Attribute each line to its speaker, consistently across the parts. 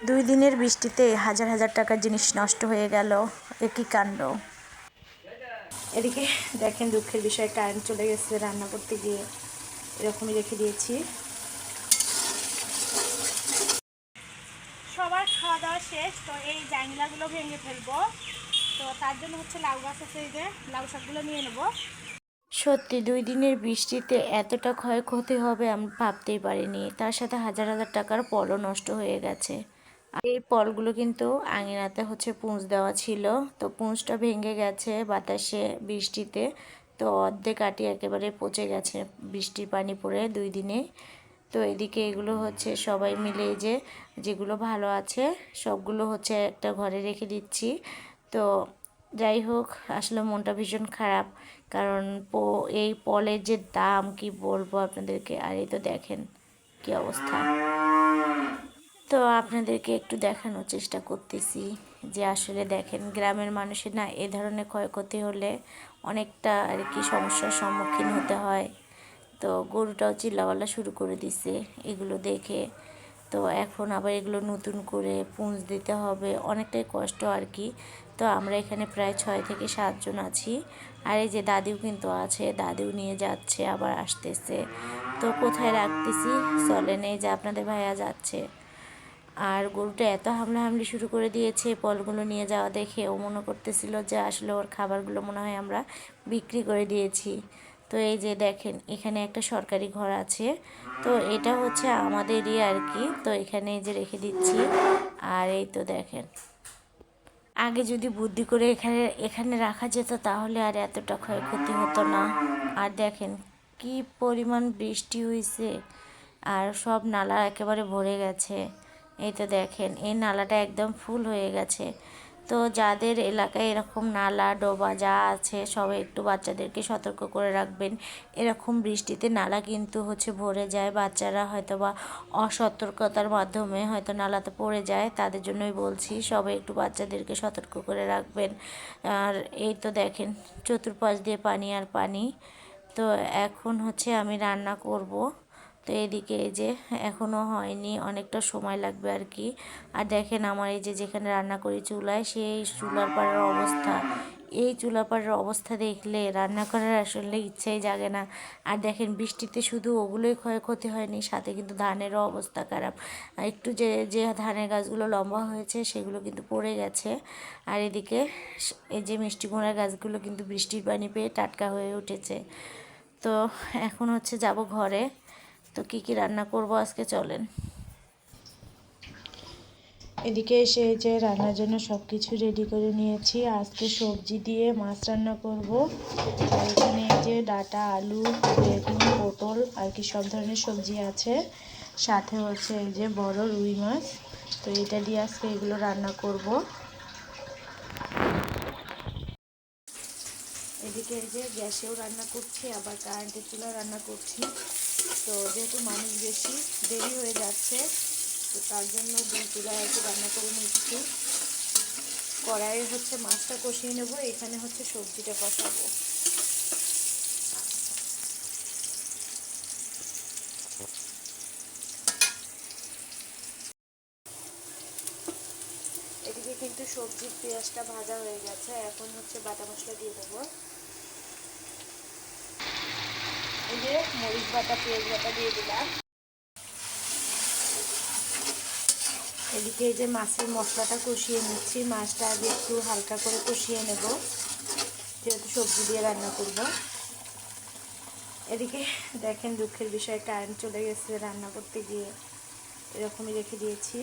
Speaker 1: 2 দিনের বৃষ্টিতে হাজার হাজার টাকার জিনিস নষ্ট হয়ে গেল। একই কাণ্ড। এদিকে দেখেন দুঃখের বিষয়, কারেন্ট চলে গেছে। রান্না করতে গিয়ে এরকমই রেখে দিয়েছি। সবার খাওয়া দাওয়া শেষ, তো এই জাংলাগুলো ভেঙে ফেলবো। তো তার জন্য হচ্ছে লাউ গাছ আছে, এই যে লাউ শাকগুলো নিয়ে নেব। সত্যি 2 দিনের বৃষ্টিতে এতটা ক্ষয়ক্ষতি হবে আমি ভাবতেই পারিনি। তার সাথে হাজার হাজার টাকার পলও নষ্ট হয়ে গেছে। এই পলগুলো কিন্তু আঙিনাতে হচ্ছে পুঁজ দেওয়া ছিল, তো পুঁজটা ভেঙে গেছে বাতাসে, বৃষ্টিতে। তো অর্ধেক কাটি একেবারে পচে গেছে বৃষ্টির পানি পড়ে 2 দিনে। তো এদিকে এগুলো হচ্ছে সবাই মিলে যে যেগুলো ভালো আছে সবগুলো হচ্ছে একটা ঘরে রেখে দিচ্ছি। তো যাই হোক, আসলে মনটা ভীষণ খারাপ, কারণ এই পলের যে দাম কি বলবো আপনাদেরকে। আর এই তো দেখেন কি অবস্থা। তো আপনাদেরকে একটু দেখানোর চেষ্টা করতেছি যে আসলে দেখেন গ্রামের মানুষের না এ ধরনের ক্ষয়ক্ষতি হলে অনেকটা আর কি সমস্যার সম্মুখীন হতে হয়। তো গরুটাও চিল্লাওয়ালা শুরু করে দিছে এগুলো দেখে। তো এখন আবার এগুলো নতুন করে পুঁজ দিতে হবে, অনেকটাই কষ্ট আর কি। তো আমরা এখানে প্রায় 6 থেকে 7 জন আছি। আর এই যে দাদিও কিন্তু আছে, দাদিও নিয়ে যাচ্ছে আবার আসতেছে। তো কোথায় রাখতেছি চলেন, এই যে আপনাদের ভাইয়া যাচ্ছে। আর গরুটা এত হামলাহামলি শুরু করে দিয়েছে ফলগুলো নিয়ে যাওয়া দেখে। ও মনে করতেছিল যে আসলে ওর খাবারগুলো মনে হয় আমরা বিক্রি করে দিয়েছি। তো এই যে দেখেন এখানে একটা সরকারি ঘর আছে, তো এটা হচ্ছে আমাদেরই আর কি। তো এখানে এই যে রেখে দিচ্ছি। আর এই তো দেখেন, আগে যদি বুদ্ধি করে এখানে এখানে রাখা যেত তাহলে আর এতটা ক্ষয়ক্ষতি হতো না। আর দেখেন কি পরিমাণ বৃষ্টি হয়েছে, আর সব নালা একেবারে ভরে গেছে। এই তো দেখেন এই নালাটা একদম ফুল হয়ে গেছে। তো যাদের এলাকায় এরকম নালা ডোবা যা আছে সবাই একটু বাচ্চাদেরকে সতর্ক করে রাখবেন। এরকম বৃষ্টিতে নালা কিন্তু হচ্ছে ভরে যায়, বাচ্চারা হয়তো বা অসতর্কতার মাধ্যমে হয়তো নালাতে পড়ে যায়। তাদের জন্যই বলছি সবাই একটু বাচ্চাদেরকে সতর্ক করে রাখবেন। আর এই তো দেখেন চতুর্পাশ দিয়ে পানি আর পানি। তো এখন হচ্ছে আমি রান্না করব। তো এদিকে এই যে এখনও হয়নি, অনেকটা সময় লাগবে আর কি। আর দেখেন আমার এই যে যেখানে রান্না করি চুলায়, সেই চুলার পাড়ের অবস্থা, এই চুলা পাড়ের অবস্থা দেখলে রান্না করার আসলে ইচ্ছাই জাগে না। আর দেখেন বৃষ্টিতে শুধু ওগুলোই ক্ষয়ক্ষতি হয়নি, সাথে কিন্তু ধানেরও অবস্থা খারাপ। আর একটু যে যে ধানের গাছগুলো লম্বা হয়েছে সেগুলো কিন্তু পড়ে গেছে। আর এদিকে এই যে মিষ্টি কুমড়ার গাছগুলো কিন্তু বৃষ্টির পানি পেয়ে টাটকা হয়ে উঠেছে। তো এখন হচ্ছে যাব ঘরে। তো কি কি রান্না করব আজকে চলেন। এদিকে এসে যে রান্নার জন্য সব কিছু রেডি করে নিয়েছি। আজকে সবজি দিয়ে মাছ রান্না করব। আর এখানে এই যে ডাঁটা, আলু, বেগুন, পটল আর কি সব ধরনের সবজি আছে। সাথে হচ্ছে এই যে বড় রুই মাছ। তো এটা দিয়ে আজকে এগুলো রান্না করব। এদিকে এই যে গ্যাসেও রান্না করছি, আবার কারেন্টের চুলায় রান্না করছি। তো যেহেতু মানুষ বেশি, দেরি হয়ে যাচ্ছে, তো তার জন্য 2 চুলায় আর কি রান্না করে নিচ্ছি। কড়াইয়ে হচ্ছে মাছটা কষিয়ে নেব, এখানে হচ্ছে সবজিটা কষাবো। এদিকে কিন্তু সবজির পেঁয়াজটা ভাজা হয়ে গেছে, এখন হচ্ছে বাটা মশলা দিয়ে দেবো। এই যে মরিচ বাটা, পেঁয়াজ বাটা দিয়ে দিলাম। এদিকে এই যে মাছের মশলাটা কষিয়ে নিচ্ছি। মাছটা আগে একটু হালকা করে কষিয়ে নেব, যেহেতু সবজি দিয়ে রান্না করব। এদিকে দেখেন দুঃখের বিষয়, কারেন্ট চলে গেছে। রান্না করতে গিয়ে এরকমই রেখে দিয়েছি।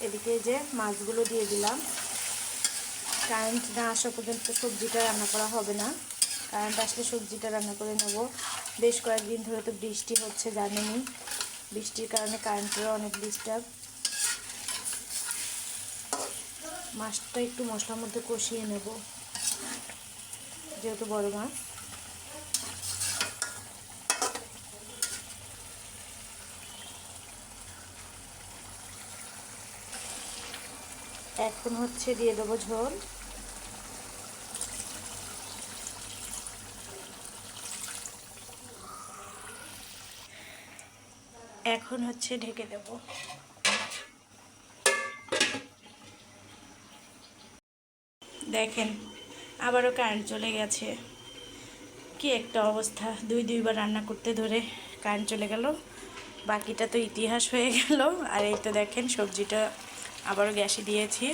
Speaker 1: এদিকে যে মাছগুলো দিয়ে দিলাম। কারেন্ট না আসা পর্যন্ত সবজিটা রান্না করা হবে না, কারেন্ট আসলে সবজিটা রান্না করে নেব। বেশ কয়েকদিন ধরে তো বৃষ্টি হচ্ছে জানেনই, বৃষ্টির কারণে কারেন্টেরও অনেক ডিস্টার্ব। মাছটা একটু মশলার মধ্যে কষিয়ে নেব, যেহেতু বড় মাছ। এখন হচ্ছে দিয়ে দেবো ঝোল। এখন হচ্ছে ঢেকে দেব। দেখেন আবারও কারেন্ট চলে গেছে। কি একটা অবস্থা, দুইবার রান্না করতে ধরে কারেন্ট চলে গেল, বাকিটা তো ইতিহাস হয়ে গেল। আর এই তো দেখেন সবজিটা আবারও গ্যাসে দিয়েছি।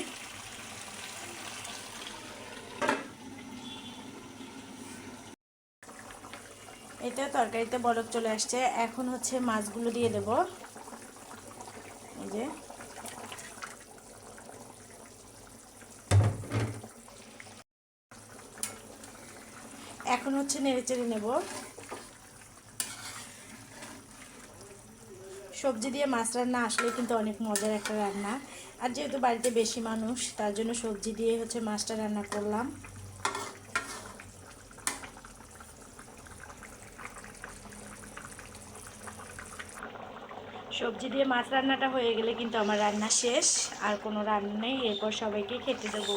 Speaker 1: এটা তরকারিতে বলক চলে আসছে। এখন হচ্ছে মাছগুলো দিয়ে দেব। এই যে এখন হচ্ছে নেড়ে চেড়ে নেব। সবজি দিয়ে মাছ রান্না আসলে কিন্তু অনেক মজার একটা রান্না। আর যেহেতু বাড়িতে বেশি মানুষ, তার জন্য সবজি দিয়ে হচ্ছে মাছটা রান্না করলাম। সবজি দিয়ে মাছ রান্নাটা হয়ে গেলে কিন্তু আমার রান্না শেষ, আর কোনো রান্না নেই। এরপর সবাইকে খেতে দেবো।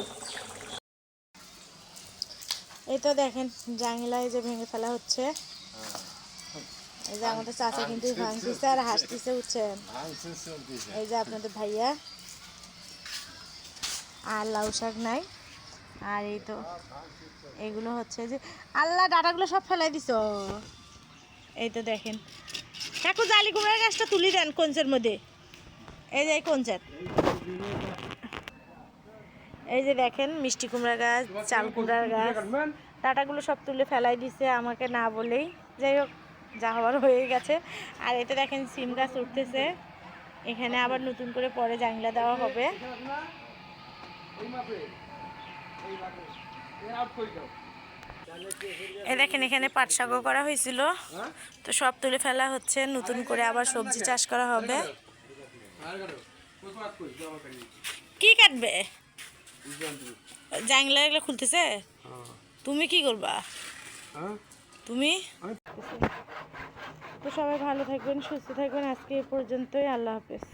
Speaker 1: এই তো দেখেন জাংলা এই যে ভেঙে ফেলা হচ্ছে। এই যে আমাদের চাচা কিন্তু ভাঙতেছে আর হাসতেছে, উঠছেন। এই যে আপনাদের ভাইয়া। আর লাউ শাক নাই। আর এই তো এগুলো হচ্ছে যে আল্লাহ ডাটাগুলো সব ফেলাই দিছ। এই তো দেখেন কাকু জালি কুমড়ার গাছটা তুলি দেন কঞ্চের মধ্যে। এই যে কঞ্চের, এই যে দেখেন মিষ্টি কুমড়া গাছ, চাল কুমড়ার গাছ, ডাটাগুলো সব তুলে ফেলাই দিছে আমাকে না বলেই। যাই হোক, যা হওয়ার হয়ে গেছে। আর এতে দেখেন সিম গাছ উঠতেছে। এখানে আবার নতুন করে পরে জাংলা দেওয়া হবে। এই দেখেন এখানে পাট শাকও করা হয়েছিল, তো সব তুলে ফেলা হচ্ছে। নতুন করে আবার সবজি চাষ করা হবে। কি কাটবে? জাংলা এগুলো খুলতেছে। তুমি কি করবা? তুমি তো সবাই ভালো থাকবেন, সুস্থ থাকবেন। আজকে এ পর্যন্তই। আল্লাহ হাফেজ।